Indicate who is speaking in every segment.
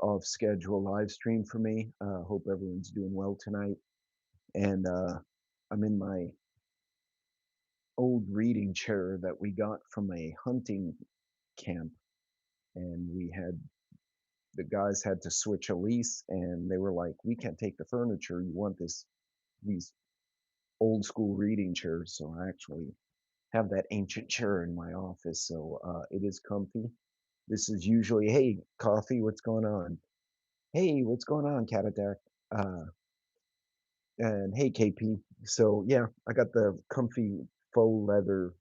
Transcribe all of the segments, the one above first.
Speaker 1: off schedule live stream for me. Hope everyone's doing well tonight. And I'm in my old reading chair that we got from a hunting camp. And the guys had to switch a lease and they were like, we can't take the furniture. You want these old school reading chairs. So I actually have that ancient chair in my office. So it is comfy. This is usually, hey, coffee, what's going on? Hey, what's going on, Cat Attack? Uh, and hey, KP. So yeah, I got the comfy faux leather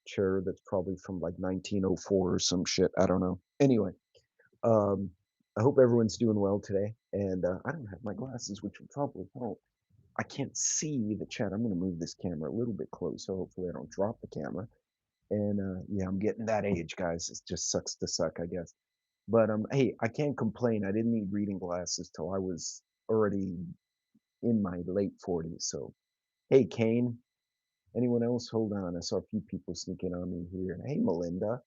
Speaker 1: chair that's probably from like 1904 or some shit. I don't know. Anyway, um, I hope everyone's doing well today. And I don't have my glasses, which will probably help. I can't see the chat. I'm going to move this camera a little bit closer. Hopefully, I don't drop the camera. And yeah, I'm getting that age, guys. It just sucks to suck, I guess. But hey, I can't complain. I didn't need reading glasses till I was already in my late 40s. So, hey, Kane, anyone else? Hold on. I saw a few people sneaking on me here. Hey, Melinda.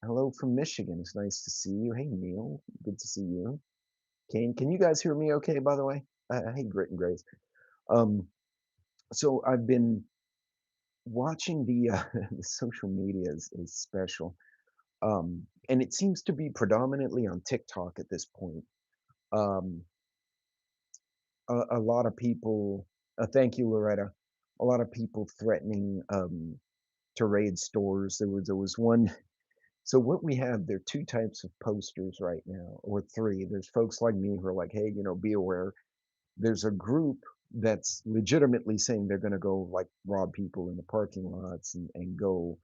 Speaker 1: Hello from Michigan. It's nice to see you. Hey, Neil. Good to see you. Kane, can you guys hear me okay, by the way? Hey, Grit and Grace. Um, so I've been watching the social media is special. And it seems to be predominantly on TikTok at this point. Um, a lot of people, thank you, Loretta. A lot of people threatening to raid stores. There was one. So what we have, there are two types of posters right now, or three. There's folks like me who are like, hey, be aware. There's a group that's legitimately saying they're going to go like rob people in the parking lots and go.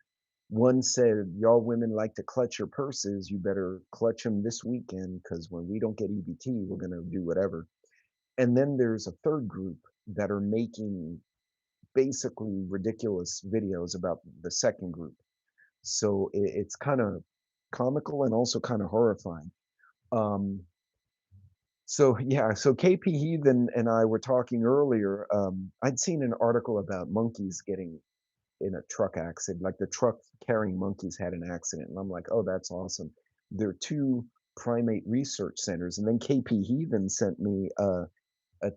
Speaker 1: One said, y'all women like to clutch your purses. You better clutch them this weekend because when we don't get EBT, we're going to do whatever. And then there's a third group that are making basically ridiculous videos about the second group. So it's kind of comical and also kind of horrifying. Um, so yeah, so KP Heathen and I were talking earlier. I'd seen an article about monkeys getting in a truck accident, like the truck carrying monkeys had an accident, and I'm like, oh, that's awesome. There are two primate research centers, and then KP Heathen sent me a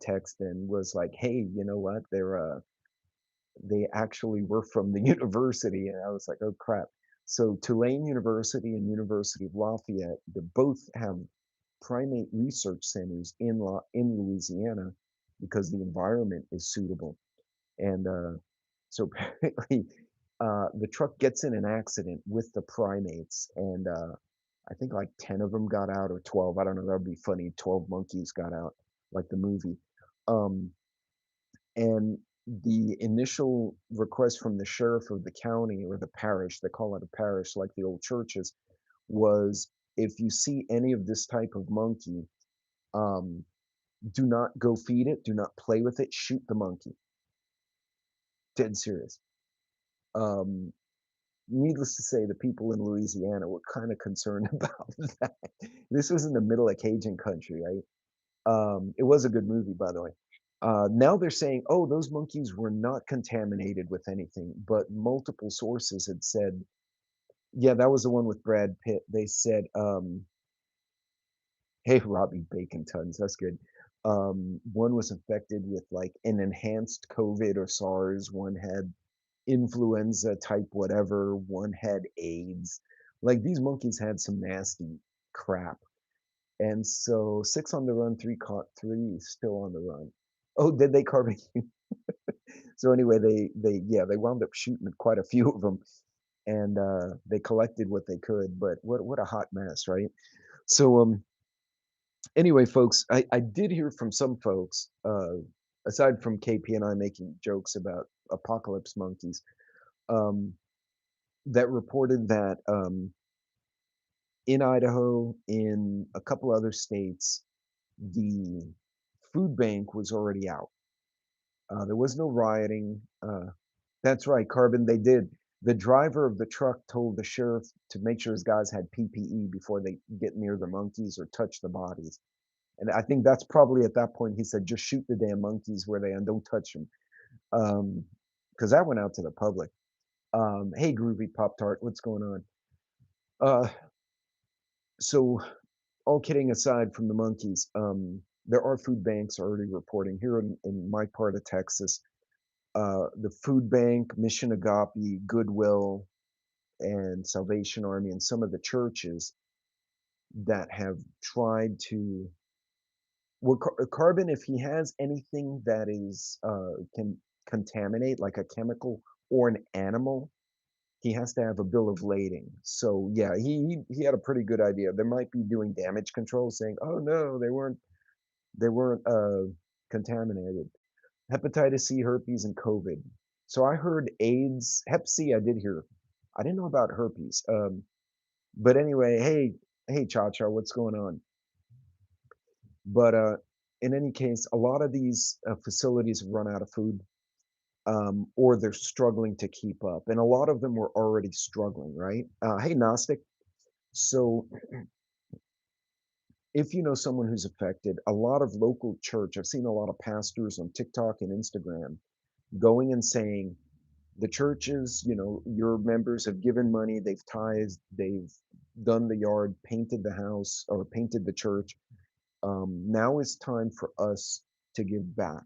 Speaker 1: text and was like, hey, you know what? They actually were from the university, and I was like, oh crap. So Tulane University and University of Lafayette, they both have primate research centers in Louisiana because the environment is suitable. And so apparently, the truck gets in an accident with the primates, and I think like 10 of them got out or 12. I don't know. That would be funny. 12 monkeys got out, like the movie. Um, and the initial request from the sheriff of the county or the parish, they call it a parish like the old churches, was if you see any of this type of monkey, um, do not go feed it, do not play with it, shoot the monkey. Dead serious. Um, Needless to say, the people in Louisiana were kind of concerned about that. This was in the middle of Cajun country, right? It was a good movie, by the way. Now they're saying, oh, those monkeys were not contaminated with anything, but multiple sources had said, yeah, that was the one with Brad Pitt. They said, hey, Robbie Bacon Tons, that's good. One was infected with like an enhanced COVID or SARS. One had influenza type whatever. One had AIDS. Like these monkeys had some nasty crap. And so 6 on the run, 3 caught, 3 still on the run. Oh, did they carbecue? So anyway, they wound up shooting quite a few of them, and they collected what they could. But what a hot mess, right? So anyway, folks, I did hear from some folks, aside from KP and I making jokes about apocalypse monkeys, um, that reported that in Idaho, in a couple other states, the food bank was already out. There was no rioting. That's right, Carbon. They did. The driver of the truck told the sheriff to make sure his guys had PPE before they get near the monkeys or touch the bodies. And I think that's probably at that point he said, just shoot the damn monkeys where they are and don't touch them. Because that went out to the public. Hey, Groovy Pop Tart, what's going on? Uh, so all kidding aside from the monkeys, there are food banks already reporting here in my part of Texas. The food bank, Mission Agape, Goodwill, and Salvation Army, and some of the churches that have tried to, well, carbon, if he has anything that is can contaminate, like a chemical or an animal, he has to have a bill of lading. So yeah, he had a pretty good idea. They might be doing damage control, saying, "Oh no, they weren't contaminated." Hepatitis C, herpes, and COVID. So I heard AIDS, Hep C. I did hear. I didn't know about herpes. But anyway, hey, Cha Cha, what's going on? But in any case, a lot of these facilities have run out of food, or they're struggling to keep up, and a lot of them were already struggling, right? Hey, Gnostic. So if you know someone who's affected, a lot of local church, I've seen a lot of pastors on TikTok and Instagram going and saying, the churches, your members have given money, they've tithed, they've done the yard, painted the house, or painted the church. Now is time for us to give back.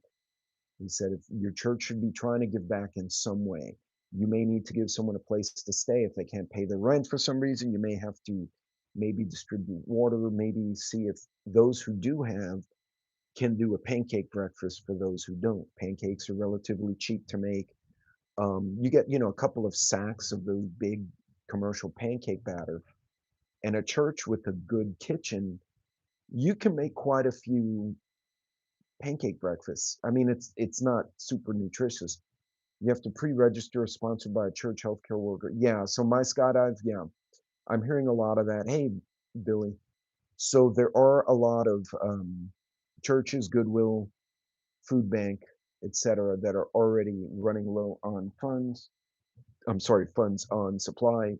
Speaker 1: He said, if your church should be trying to give back in some way, you may need to give someone a place to stay if they can't pay their rent for some reason. You may have to maybe distribute water, maybe see if those who do have can do a pancake breakfast for those who don't. Pancakes are relatively cheap to make. You get, a couple of sacks of those big commercial pancake batter, and a church with a good kitchen, you can make quite a few pancake breakfasts. I mean, it's not super nutritious. You have to pre-register, sponsored by a church healthcare worker. Yeah, so my skydive, yeah, I'm hearing a lot of that. Hey, Billy. So there are a lot of churches, Goodwill, food bank, etc., that are already running low on funds. I'm sorry, funds on supply.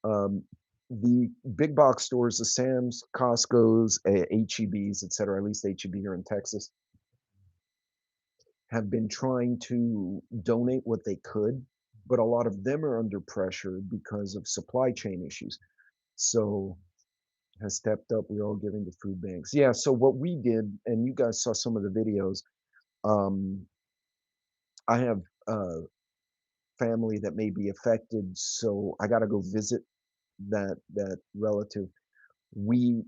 Speaker 1: Um, the big box stores, the Sam's, Costco's, HEBs, etc., at least HEB here in Texas, have been trying to donate what they could, but a lot of them are under pressure because of supply chain issues. So has stepped up. We're all giving to food banks. Yeah. So what we did, and you guys saw some of the videos. Um, I have family that may be affected, so I got to go visit that relative. We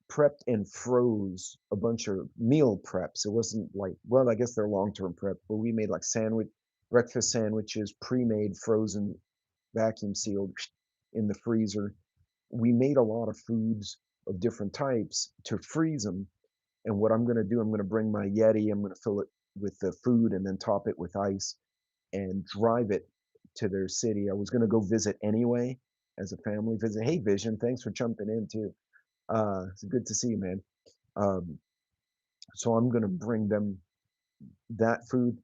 Speaker 1: prepped and froze a bunch of meal preps. It wasn't like, well, I guess they're long-term prep, but we made like breakfast sandwiches, pre-made, frozen, vacuum sealed in the freezer. We made a lot of foods of different types to freeze them. And what I'm going to do, I'm going to bring my Yeti, I'm going to fill it with the food and then top it with ice and drive it to their city. I was going to go visit anyway as a family visit. Hey, Vision, thanks for jumping in too. It's good to see you, man. Um, so I'm going to bring them that food.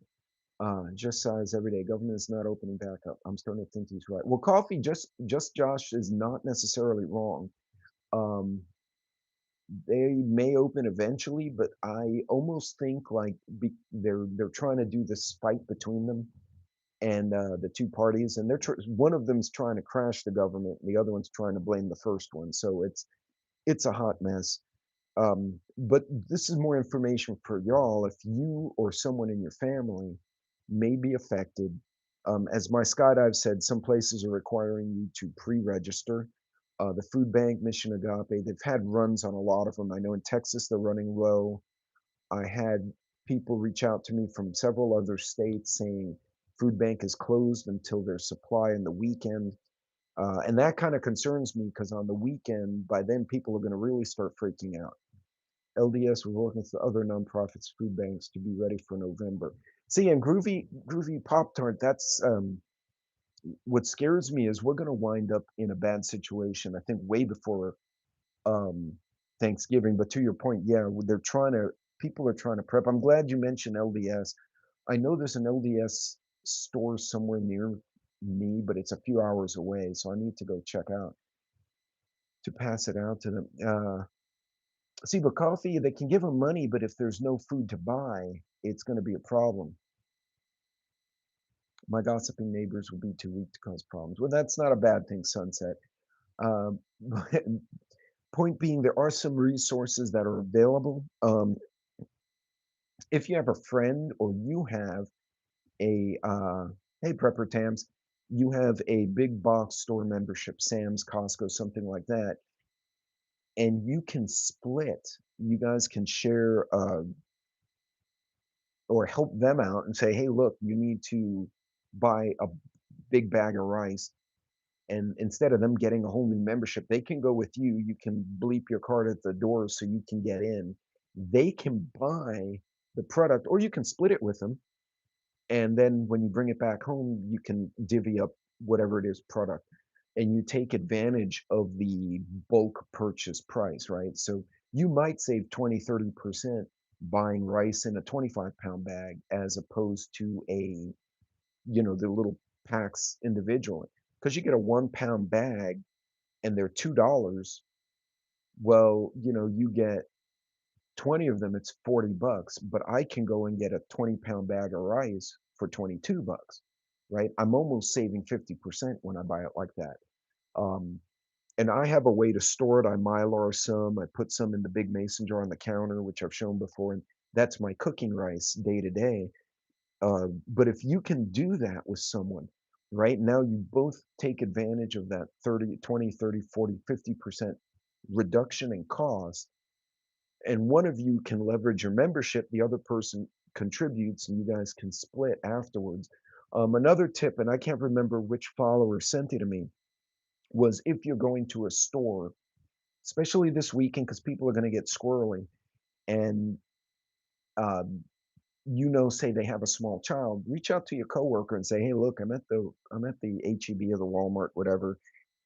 Speaker 1: Just size every day. Government is not opening back up. I'm starting to think he's right. Well, coffee, just Josh is not necessarily wrong. Um, they may open eventually, but I almost think like they're trying to do this fight between them and the two parties, and one of them's trying to crash the government, and the other one's trying to blame the first one. So it's a hot mess. But this is more information for y'all. If you or someone in your family may be affected, as my skydive said, some places are requiring you to pre-register. The food bank, Mission Agape, they've had runs on a lot of them. I know in Texas they're running low. I had people reach out to me from several other states saying food bank is closed until there's supply in the weekend. And that kind of concerns me because on the weekend, by then people are going to really start freaking out. LDS, we're working with the other nonprofits, food banks to be ready for November. See, and Groovy Pop Tart, that's what scares me is we're going to wind up in a bad situation, I think, way before um, Thanksgiving. But to your point, yeah, people are trying to prep. I'm glad you mentioned LDS. I know there's an LDS store somewhere near me, but it's a few hours away, so I need to go check out to pass it out to them. See, but coffee, they can give them money, but if there's no food to buy, it's going to be a problem. My gossiping neighbors will be too weak to cause problems. Well, that's not a bad thing, Sunset. Um, Point being, there are some resources that are available. If you have a friend or you have a, hey, Prepper Tams, you have a big box store membership, Sam's, Costco, something like that, and you can split, you guys can share, or help them out and say, hey, look, you need to buy a big bag of rice. And instead of them getting a whole new membership, they can go with you. You can bleep your card at the door so you can get in. They can buy the product, or you can split it with them. And then when you bring it back home, you can divvy up whatever it is product, and you take advantage of the bulk purchase price, right? So you might save 20, 30% buying rice in a 25-pound bag as opposed to the little packs individually. Because you get a 1-pound bag and they're $2. Well, you get 20 of them, it's 40 bucks, but I can go and get a 20-pound bag of rice for 22 bucks, right? I'm almost saving 50% when I buy it like that. Um, and I have a way to store it. I Mylar some, I put some in the big mason jar on the counter, which I've shown before, and that's my cooking rice day to day. But if you can do that with someone, right now you both take advantage of that 30, 20, 30, 40, 50% reduction in cost, and one of you can leverage your membership, the other person contributes, and you guys can split afterwards. Another tip, and I can't remember which follower sent it to me, was if you're going to a store, especially this weekend, because people are going to get squirrely, and um, say they have a small child, reach out to your coworker and say, hey, look, I'm at the HEB or the Walmart, whatever.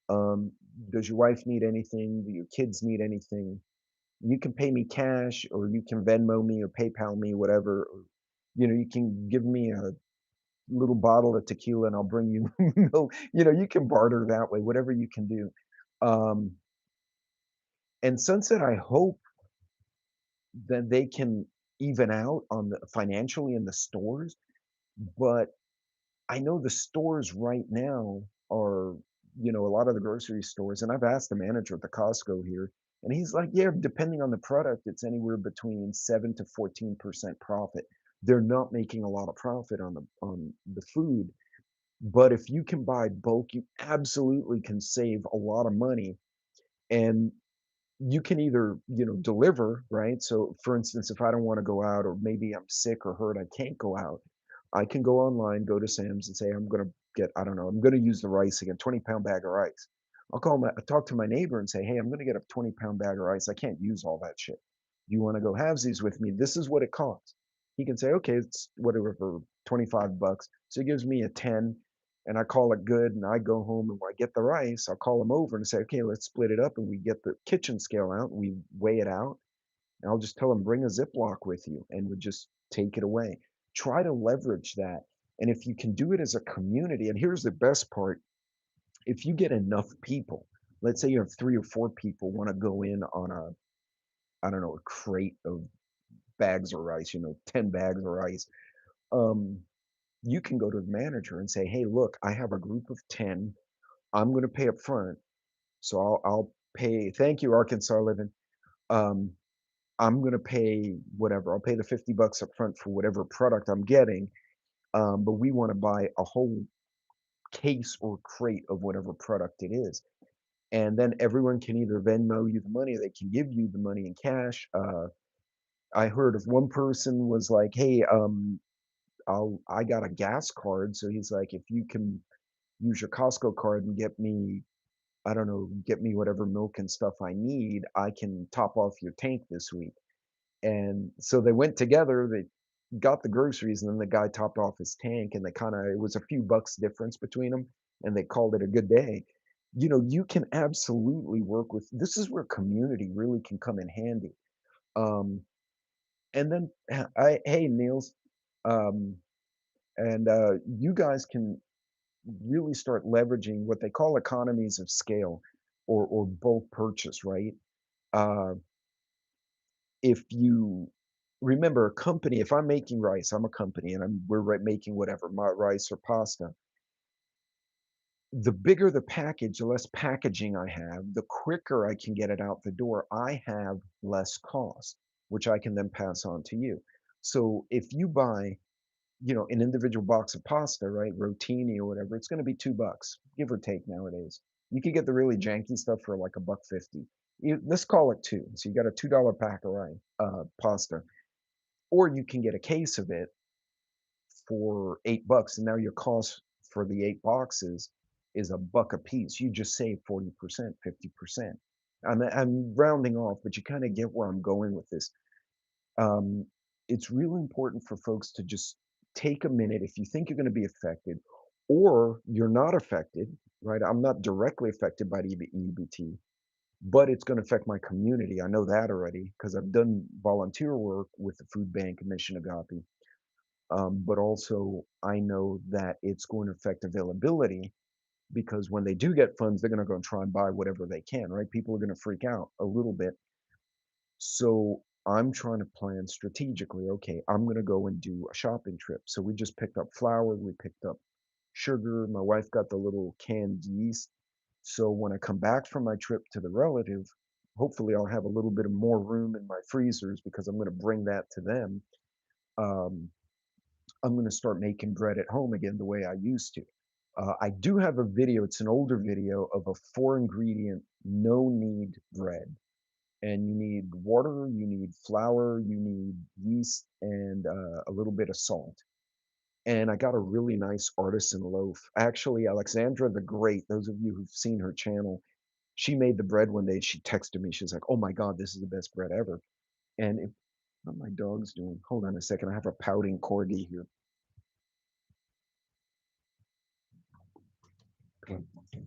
Speaker 1: Um, does your wife need anything? Do your kids need anything? You can pay me cash, or you can Venmo me or PayPal me, whatever. Or, you can give me a little bottle of tequila and I'll bring you milk. You can barter that way, whatever you can do. Um, and Sunset, I hope that they can even out on the financially in the stores, but I know the stores right now are, a lot of the grocery stores, and I've asked the manager at the Costco here, and he's like, yeah, depending on the product, it's anywhere between 7 to 14% profit. They're not making a lot of profit on the food, but if you can buy bulk, you absolutely can save a lot of money. And you can either, deliver, right? So for instance, if I don't want to go out, or maybe I'm sick or hurt, I can't go out, I can go online, go to Sam's and say, I'm going to get, I don't know, I'm going to use the rice again, 20-pound bag of rice. I talk to my neighbor and say, hey, I'm going to get a 20-pound bag of rice. I can't use all that shit. Do you want to go halvesies with me? This is what it costs. He can say, okay, it's whatever for 25 bucks. So he gives me a 10, and I call it good, and I go home, and when I get the rice, I'll call him over and say, okay, let's split it up, and we get the kitchen scale out, and we weigh it out, and I'll just tell him, bring a Ziploc with you, and we just take it away. Try to leverage that. And if you can do it as a community, and here's the best part, if you get enough people, let's say you have 3 or 4 people want to go in on I don't know, a crate of bags of rice, 10 bags of rice. Um, you can go to the manager and say, hey, look, I have a group of 10. I'm going to pay up front. So I'll pay. Thank you, Arkansas Living. Um, I'm going to pay whatever. I'll pay the 50 bucks up front for whatever product I'm getting. But we want to buy a whole case or crate of whatever product it is. And then everyone can either Venmo you the money, they can give you the money in cash. I heard of one person was like, hey, I got a gas card. So he's like, if you can use your Costco card and get me, I don't know, get me whatever milk and stuff I need, I can top off your tank this week. And so they went together, they got the groceries, and then the guy topped off his tank, and it was a few bucks difference between them, and they called it a good day. You can absolutely work with this is where community really can come in handy. Um, and then hey, Niels, um, and you guys can really start leveraging what they call economies of scale, or bulk purchase, right? Uh, if you remember a company, if I'm making rice, I'm a company, and we're making whatever, rice or pasta. The bigger the package, the less packaging I have, the quicker I can get it out the door. I have less cost, which I can then pass on to you. So if you buy, an individual box of pasta, right, rotini or whatever, it's going to be $2, give or take nowadays. You could get the really janky stuff for like a buck 50. Let's call it two. So you got a $2 pack of pasta, or you can get a case of it for $8, and now your cost for the 8 boxes is a buck a piece. You just save 40%, 50%. I'm rounding off, but you kind of get where I'm going with this. Um, it's really important for folks to just take a minute if you think you're going to be affected, or you're not affected, right? I'm not directly affected by the EBT, but it's going to affect my community. I know that already because I've done volunteer work with the food bank and Mission Agape. But also, I know that it's going to affect availability because when they do get funds, they're going to go and try and buy whatever they can, right? People are going to freak out a little bit. So I'm trying to plan strategically. Okay, I'm going to go and do a shopping trip. So we just picked up flour, we picked up sugar. My wife got the little canned yeast. So when I come back from my trip to the relative, hopefully I'll have a little bit of more room in my freezers because I'm going to bring that to them. Um, I'm going to start making bread at home again the way I used to. I do have a video, it's an older video of a 4 ingredient, no knead bread. And you need water, you need flour, you need yeast, and a little bit of salt. And I got a really nice artisan loaf. Actually, Alexandra the Great, those of you who've seen her channel, she made the bread one day. She texted me. She's like, "Oh my God, this is the best bread ever." And what my dog's doing? Hold on a second. I have a pouting corgi here. Come on.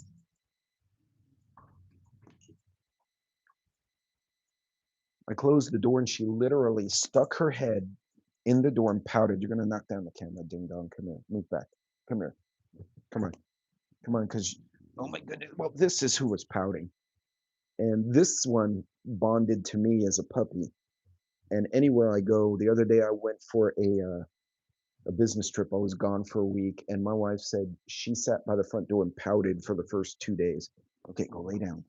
Speaker 1: I closed the door and she literally stuck her head in the door and pouted. You're gonna knock down the camera, ding dong. Come here. Move back. Come here. Come on. Come on, because oh my goodness. Well, this is who was pouting. And this one bonded to me as a puppy. And anywhere I go, the other day I went for a business trip. I was gone for a week, and my wife said she sat by the front door and pouted for the first 2 days. Okay, go lay down.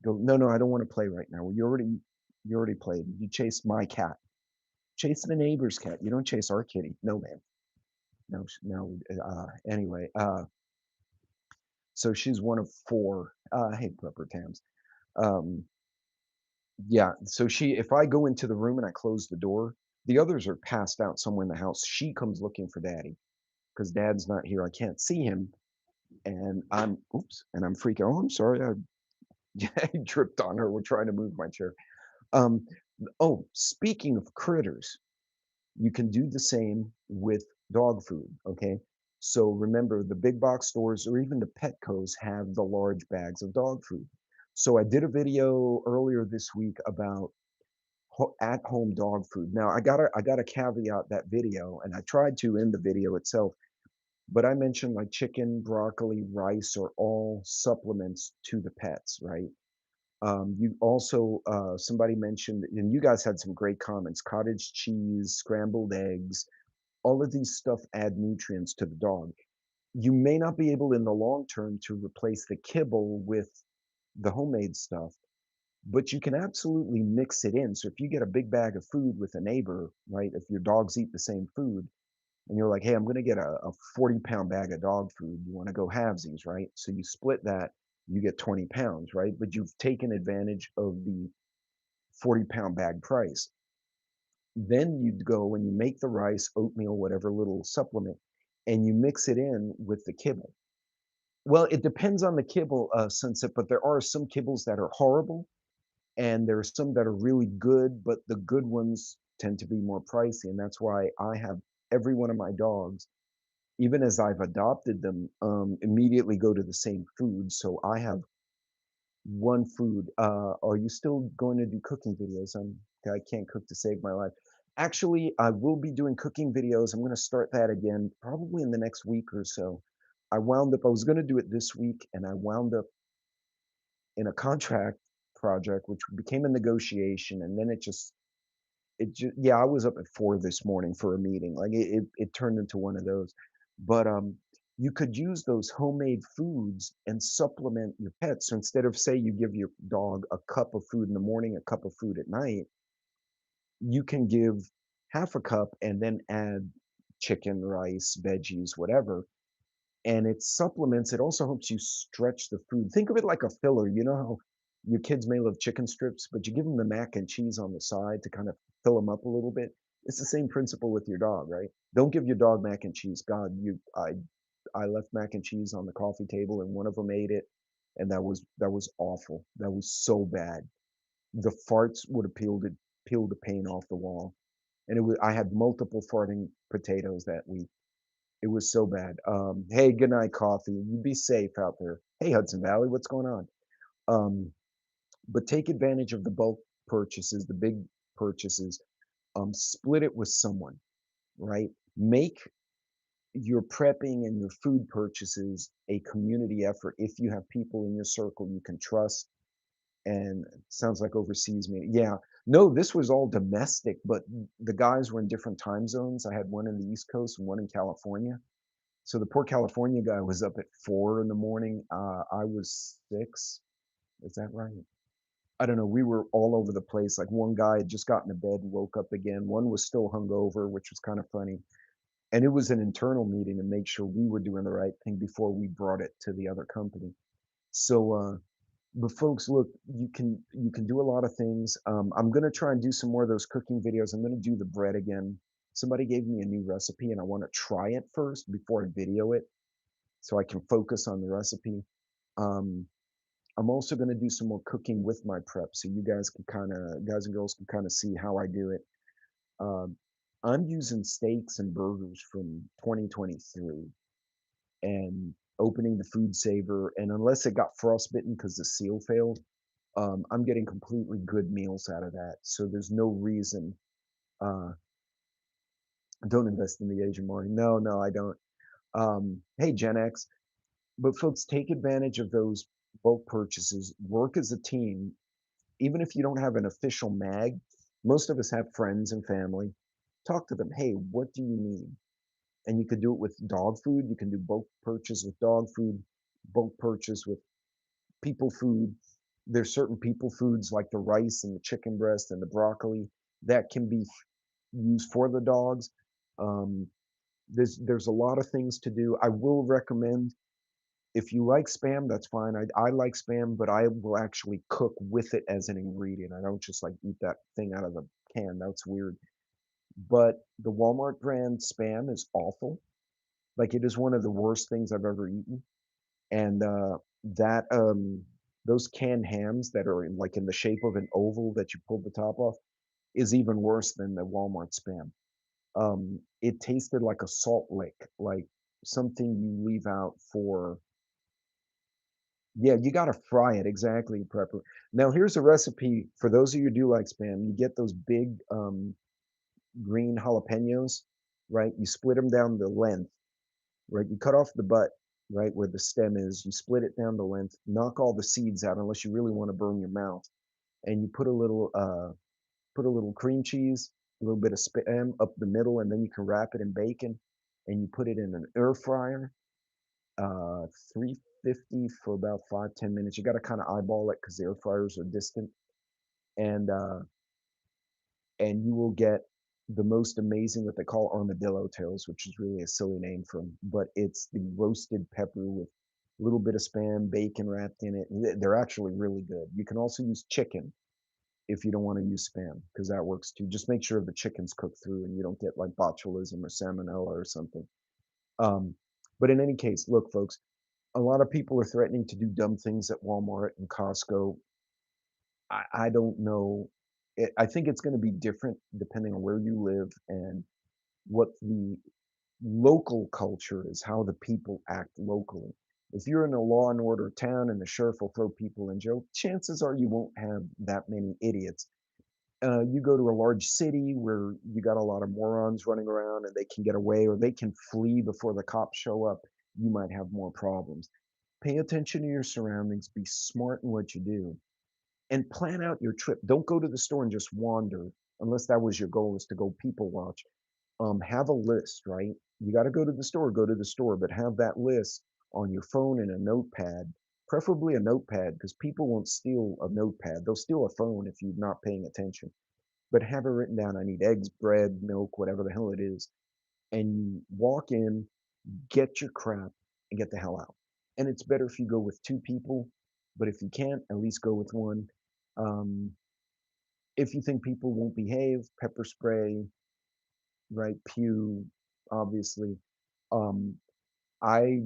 Speaker 1: Go. No, no, I don't want to play right now. You already played. You chased my cat. Chase the neighbor's cat. You don't chase our kitty. No, man. No, no. Anyway, so she's one of four. I hate pupper tams. Um, yeah. So if I go into the room and I close the door, the others are passed out somewhere in the house. She comes looking for daddy because dad's not here. I can't see him, and I'm freaking. Oh, I'm sorry. I tripped on her. We're trying to move my chair. Um, oh, speaking of critters, you can do the same with dog food, okay? So remember, the big box stores or even the Petcos have the large bags of dog food. So I did a video earlier this week about at-home dog food. Now I gotta caveat that video, and I tried to in the video itself, but I mentioned like chicken, broccoli, rice are all supplements to the pets, right? You also, somebody mentioned, and you guys had some great comments, cottage cheese, scrambled eggs, all of these stuff add nutrients to the dog. You may not be able in the long term to replace the kibble with the homemade stuff, but you can absolutely mix it in. So if you get a big bag of food with a neighbor, right? If your dogs eat the same food and you're like, hey, I'm going to get a 40-pound bag of dog food. You want to go halvesies, right? So you split that, you get 20 pounds, right? But you've taken advantage of the 40-pound bag price. Then you'd go and you make the rice, oatmeal, whatever little supplement, and you mix it in with the kibble. Well, it depends on the kibble, Sunset, but there are some kibbles that are horrible, and there are some that are really good, but the good ones tend to be more pricey, and that's why I have every one of my dogs, even as I've adopted them, immediately go to the same food. So I have one food. Are you still going to do cooking videos? I can't cook to save my life. Actually, I will be doing cooking videos. I'm going to start that again probably in the next week or so. I was going to do it this week, and I wound up in a contract project, which became a negotiation, and then yeah, I was up at 4 this morning for a meeting. Like it turned into one of those. But you could use those homemade foods and supplement your pets. So instead of, say, you give your dog a cup of food in the morning, a cup of food at night, you can give half a cup and then add chicken, rice, veggies, whatever, and it supplements. It also helps you stretch the food. Think of it like a filler. You know how your kids may love chicken strips, but you give them the mac and cheese on the side to kind of fill them up a little bit? It's the same principle with your dog, right? Don't give your dog mac and cheese. God, I left mac and cheese on the coffee table and one of them ate it, and that was awful. That was so bad. The farts would have peeled the paint off the wall. And it was I had multiple farting potatoes that week. It was so bad. Hey, good night, coffee. You be safe out there. Hey, Hudson Valley, what's going on? Um, but take advantage of the bulk purchases, the big purchases. Split it with someone, right? Make your prepping and your food purchases a community effort. If you have people in your circle you can trust, and sounds like overseas me. Yeah. No, this was all domestic, but the guys were in different time zones. I had one in the East Coast and one in California. So the poor California guy was up at 4 in the morning. I was 6. Is that right? I don't know. We were all over the place. Like one guy had just gotten to bed and woke up again. One was still hungover, which was kind of funny. And it was an internal meeting to make sure we were doing the right thing before we brought it to the other company. So, but folks, look, you can do a lot of things. I'm gonna try and do some more of those cooking videos. I'm gonna do the bread again. Somebody gave me a new recipe, and I want to try it first before I video it, so I can focus on the recipe. Um, I'm also gonna do some more cooking with my prep, so you guys can guys and girls can kind of see how I do it. Um, I'm using steaks and burgers from 2023 and opening the food saver, and unless it got frostbitten because the seal failed, I'm getting completely good meals out of that. So there's no reason. Uh, don't invest in the Asian market. No, no, I don't. Hey, Gen X. But folks, take advantage of those bulk purchases. Work as a team. Even if you don't have an official mag, most of us have friends and family. Talk to them. Hey, what do you need? And you could do it with dog food. You can do bulk purchase with dog food, bulk purchase with people food. There's certain people foods like the rice and the chicken breast and the broccoli that can be used for the dogs. Um, there's a lot of things to do. I will recommend, if you like spam, that's fine. I like spam, but I will actually cook with it as an ingredient. I don't just like eat that thing out of the can. That's weird. But the Walmart brand spam is awful. Like it is one of the worst things I've ever eaten. And that those canned hams that are like in the shape of an oval that you pull the top off is even worse than the Walmart spam. It tasted like a salt lick, like something you leave out for. Yeah, you gotta fry it, exactly, prepper. Now here's a recipe for those of you who do like spam. You get those big, green jalapenos, right? You split them down the length, right? You cut off the butt, right, where the stem is. You split it down the length, knock all the seeds out unless you really wanna burn your mouth, and you put a little cream cheese, a little bit of spam up the middle, and then you can wrap it in bacon, and you put it in an air fryer, 350 for about 5-10 minutes. You got to kind of eyeball it because the air fryers are distant, and you will get the most amazing what they call armadillo tails, which is really a silly name for them, but it's the roasted pepper with a little bit of spam, bacon wrapped in it. They're actually really good. You can also use chicken if you don't want to use spam, because that works too. Just make sure the chicken's cooked through and you don't get like botulism or salmonella or something. Um, but in any case, look, folks, a lot of people are threatening to do dumb things at Walmart and Costco. I don't know. I think it's going to be different depending on where you live and what the local culture is, how the people act locally. If you're in a law and order town and the sheriff will throw people in jail, chances are you won't have that many idiots. You go to a large city where you got a lot of morons running around and they can get away or they can flee before the cops show up, you might have more problems. Pay attention to your surroundings, be smart in what you do, and plan out your trip. Don't go to the store and just wander unless that was your goal is to go people watch. have a list, right? You got to go to the store, but have that list on your phone and a notepad, preferably a notepad, because people won't steal a notepad. They'll steal a phone if you're not paying attention. But have it written down. I need eggs, bread, milk, whatever the hell it is. And you walk in, get your crap, and get the hell out. And it's better if you go with two people, but if you can't, at least go with one. Um, if you think people won't behave, pepper spray, right? Pew, obviously. Um, I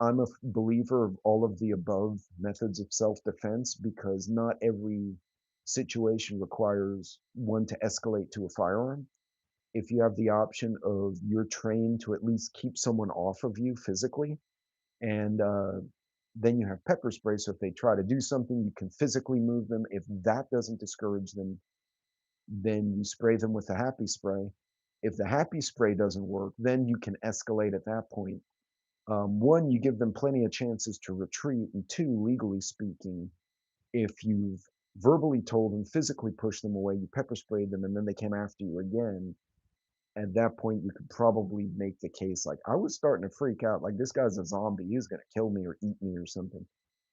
Speaker 1: I'm a believer of all of the above methods of self-defense because not every situation requires one to escalate to a firearm. If you have the option of you're trained to at least keep someone off of you physically, and then you have pepper spray, so if they try to do something, you can physically move them. If that doesn't discourage them, then you spray them with the happy spray. If the happy spray doesn't work, then you can escalate at that point. One, you give them plenty of chances to retreat, and two, legally speaking, if you've verbally told them, physically pushed them away, you pepper sprayed them, and then they came after you again, at that point, you could probably make the case like, I was starting to freak out, like, this guy's a zombie, he's gonna kill me or eat me or something.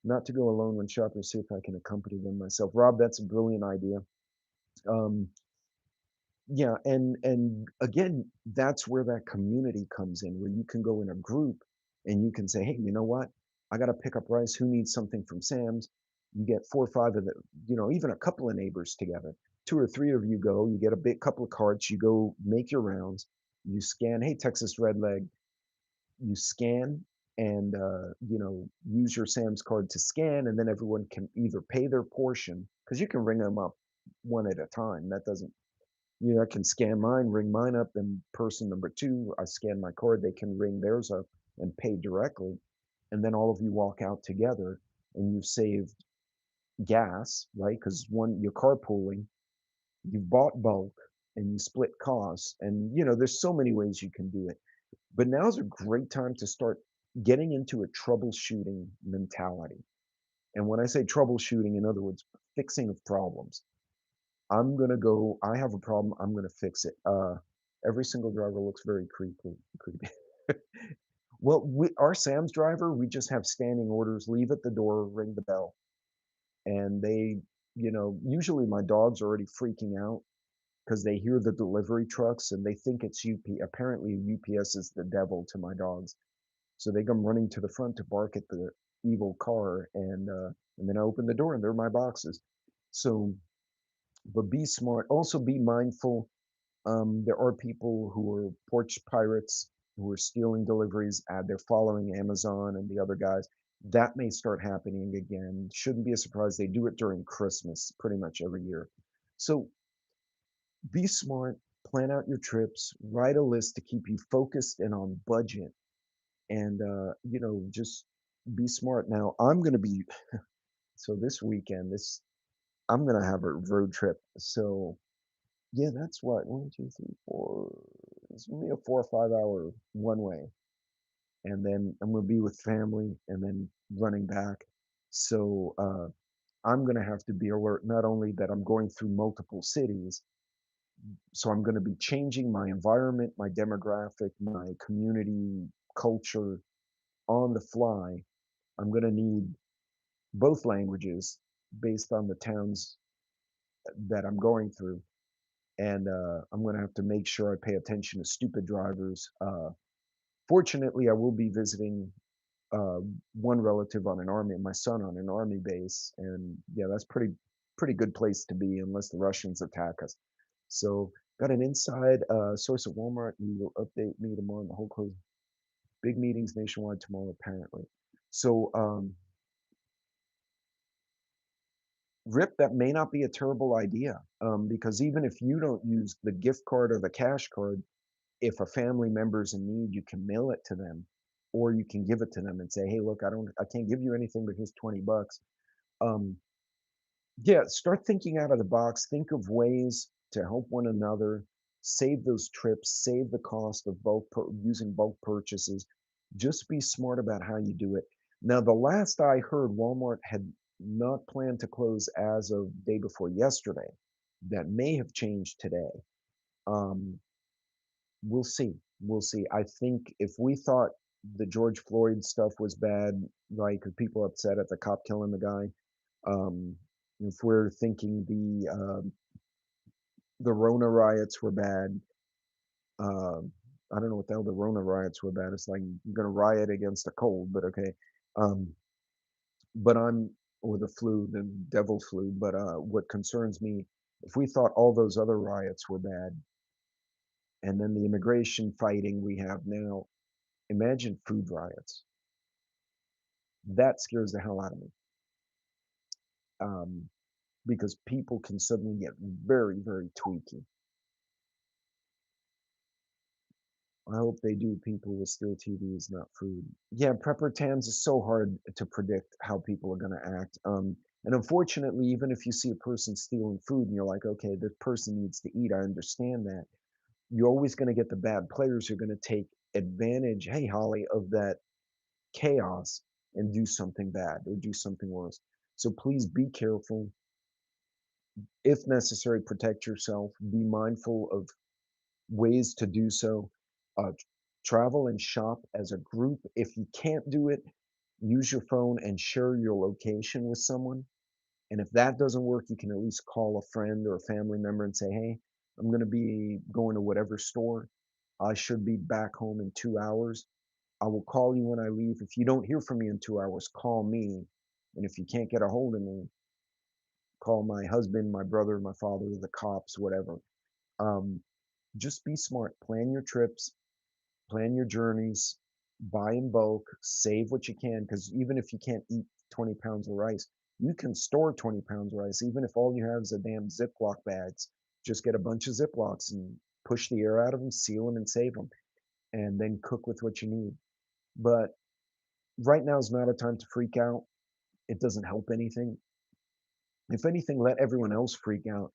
Speaker 1: Not to go alone when shopping, see if I can accompany them myself. Rob, that's a brilliant idea. Um, Yeah, and again, that's where that community comes in, where you can go in a group and you can say, "Hey, you know what? I gotta pick up rice. Who needs something from Sam's?" You get 4 or 5 of the, even a couple of neighbors together. 2 or 3 of you go, you get a big couple of carts, you go make your rounds, you scan, "Hey, Texas Redleg," you scan and, use your Sam's card to scan, and then everyone can either pay their portion because you can ring them up one at a time. That doesn't I can scan mine, ring mine up, then person number 2, I scan my card, they can ring theirs up and pay directly, and then all of you walk out together, and you've saved gas, right? Because one, you're carpooling, you bought bulk, and you split costs, and, there's so many ways you can do it. But now's a great time to start getting into a troubleshooting mentality, and when I say troubleshooting, in other words, fixing of problems. I have a problem, I'm gonna fix it. Every single driver looks very creepy. Well, our Sam's driver, we just have standing orders, leave at the door, ring the bell, and usually my dog's already freaking out because they hear the delivery trucks and they think it's apparently UPS is the devil to my dogs. So they come running to the front to bark at the evil car, and then I open the door and they're my boxes. So, but be smart. Also be mindful. There are people who are porch pirates who are stealing deliveries. They're following Amazon and the other guys. That may start happening again. Shouldn't be a surprise. They do it during Christmas pretty much every year. So be smart, plan out your trips, write a list to keep you focused and on budget, and just be smart. Now I'm going to be so this weekend. This I'm going to have a road trip. So yeah, that's what, 1, 2, 3, 4. It's gonna be a 4 or 5 hour one way, and then I'm gonna be with family, and then running back. So I'm gonna have to be alert. Not only that, I'm going through multiple cities, so I'm gonna be changing my environment, my demographic, my community culture on the fly. I'm gonna need both languages based on the towns that I'm going through, and I'm gonna have to make sure I pay attention to stupid drivers. Fortunately, I will be visiting uh, one relative on an army, my son on an army base, and yeah, that's pretty good place to be unless the Russians attack us. So got an inside source at Walmart. You will update me tomorrow on the whole close. Big meetings nationwide tomorrow, apparently. So Rip, that may not be a terrible idea because even if you don't use the gift card or the cash card, if a family member's in need, you can mail it to them, or you can give it to them and say, "Hey, look, I can't give you anything, but here's 20 bucks." Um, yeah, start thinking out of the box. Think of ways to help one another, save those trips, save the cost of using bulk purchases. Just be smart about how you do it. Now, the last I heard, Walmart had not planned to close as of day before yesterday. That may have changed today. Um, we'll see. We'll see. I think if we thought the George Floyd stuff was bad, right? Because people are upset at the cop killing the guy. If we're thinking the Rona riots were bad, I don't know what the hell the Rona riots were bad. It's like you're gonna riot against a cold, but okay. Um, but I'm or the flu, the devil flu. But what concerns me, if we thought all those other riots were bad, and then the immigration fighting we have now, imagine food riots. That scares the hell out of me. Um, because people can suddenly get very, very tweaky. I hope they do, people with steel TVs, not food. Yeah, prepper tans is so hard to predict how people are going to act. And unfortunately, even if you see a person stealing food and you're like, okay, this person needs to eat, I understand that. You're always going to get the bad players who are going to take advantage, hey, Holly, of that chaos and do something bad or do something worse. So please be careful. If necessary, protect yourself. Be mindful of ways to do so. Travel and shop as a group. If you can't do it, use your phone and share your location with someone. And if that doesn't work, you can at least call a friend or a family member and say, hey, I'm going to be going to whatever store. I should be back home in 2 hours. I will call you when I leave. If you don't hear from me in 2 hours, call me. And if you can't get a hold of me, call my husband, my brother, my father, the cops, whatever. Um, just be smart. Plan your trips, plan your journeys, buy in bulk, save what you can. Because even if you can't eat 20 pounds of rice, you can store 20 pounds of rice. Even if all you have is a damn Ziploc bags, just get a bunch of Ziplocs and push the air out of them, seal them, and save them, and then cook with what you need. But right now is not a time to freak out. It doesn't help anything. If anything, let everyone else freak out.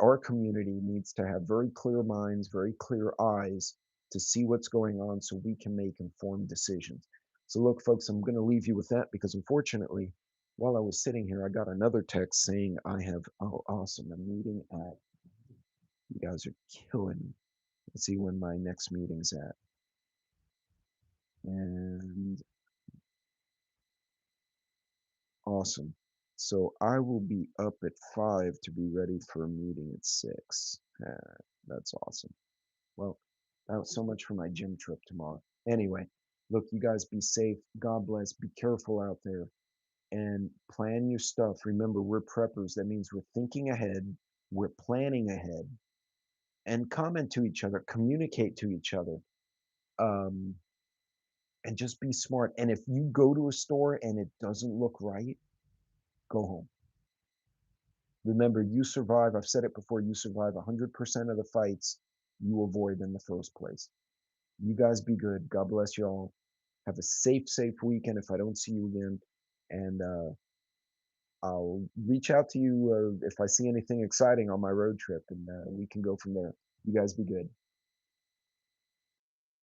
Speaker 1: Our community needs to have very clear minds, very clear eyes to see what's going on so we can make informed decisions. So look, folks, I'm going to leave you with that because unfortunately, while I was sitting here, I got another text saying I have, oh, awesome, a meeting at, you guys are killing me. Let's see when my next meeting's at. And awesome. So I will be up at 5 to be ready for a meeting at 6. That's awesome. Well, that was so much for my gym trip tomorrow. Anyway, look, you guys be safe. God bless. Be careful out there and plan your stuff. Remember, we're preppers. That means we're thinking ahead, we're planning ahead, and comment to each other, communicate to each other, um, and just be smart. And if you go to a store and it doesn't look right, go home. Remember, you survive. I've said it before, you survive 100% of the fights you avoid in the first place. You guys be good. God bless you all. Have a safe, safe weekend if I don't see you again. And I'll reach out to you if I see anything exciting on my road trip, and we can go from there. You guys be good.